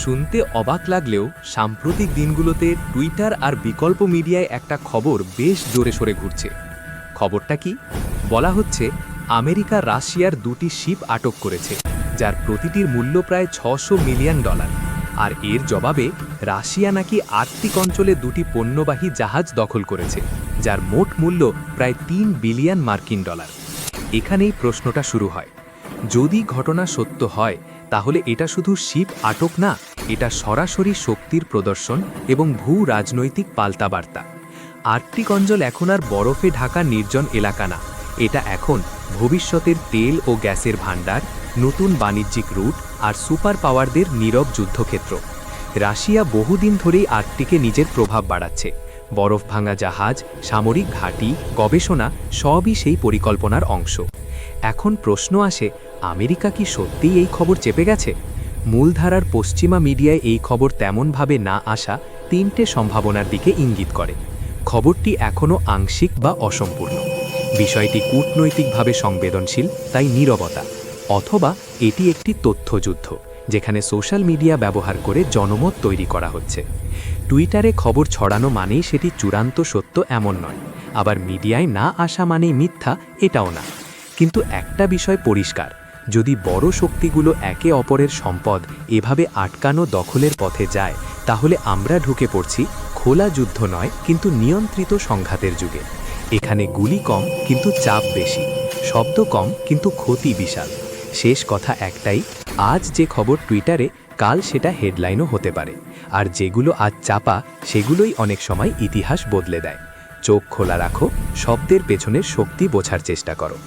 শুনতে অবাক লাগলেও সাম্প্রতিক দিনগুলোতে টুইটার আর বিকল্প মিডিয়ায় একটা খবর বেশ জোরে সোরে ঘুরছে। খবরটা কি? বলা হচ্ছে আমেরিকা রাশিয়ার দুটি শিপ আটক করেছে, যার প্রতিটির মূল্য প্রায় $600 মিলিয়ন। আর এর জবাবে রাশিয়া নাকি আর্কটিক অঞ্চলে দুটি পণ্যবাহী জাহাজ দখল করেছে, যার মোট মূল্য প্রায় $3 বিলিয়ন। এখানেই প্রশ্নটা শুরু হয়, যদি ঘটনা সত্য হয় তাহলে এটা শুধু শিপ আটক না, এটা সরাসরি শক্তির প্রদর্শন এবং ভূ রাজনৈতিক পাল্টাবার্তা। আর্কটিক অঞ্চল এখন আর বরফে ঢাকা নির্জন এলাকা না, এটা এখন ভবিষ্যতের তেল ও গ্যাসের ভাণ্ডার, নতুন বাণিজ্যিক রুট আর সুপার পাওয়ারদের নীরব যুদ্ধক্ষেত্র। রাশিয়া বহুদিন ধরেই আর্কটিকে নিজের প্রভাব বাড়াচ্ছে। বরফ ভাঙা জাহাজ, সামরিক ঘাঁটি, গবেষণা সবই সেই পরিকল্পনার অংশ। এখন প্রশ্ন আসে, আমেরিকা কি সত্যিই এই খবর চেপে গেছে? মূলধারার পশ্চিমা মিডিয়ায় এই খবর তেমনভাবে না আসা তিনটে সম্ভাবনার দিকে ইঙ্গিত করে। খবরটি এখনও আংশিক বা অসম্পূর্ণ, বিষয়টি কূটনৈতিকভাবে সংবেদনশীল তাই নীরবতা, অথবা এটি একটি তথ্যযুদ্ধ যেখানে সোশ্যাল মিডিয়া ব্যবহার করে জনমত তৈরি করা হচ্ছে। টুইটারে খবর ছড়ানো মানেই সেটি চূড়ান্ত সত্য এমন নয়, আবার মিডিয়ায় না আসা মানেই মিথ্যা এটাও না। কিন্তু একটা বিষয় পরিষ্কার, যদি বড় শক্তিগুলো একে অপরের সম্পদ এভাবে আটকানো দখলের পথে যায়, তাহলে আমরা ঢুকে পড়ছি খোলা যুদ্ধ নয় কিন্তু নিয়ন্ত্রিত সংঘাতের যুগে। এখানে গুলি কম কিন্তু চাপ বেশি, শব্দ কম কিন্তু ক্ষতি বিশাল। শেষ কথা একটাই, আজ যে খবর টুইটারে, কাল সেটা হেডলাইনও হতে পারে। আর যেগুলো আজ চাপা, সেগুলোই অনেক সময় ইতিহাস বদলে দেয়। চোখ খোলা রাখো, শব্দের পেছনের শক্তি বোঝার চেষ্টা করো।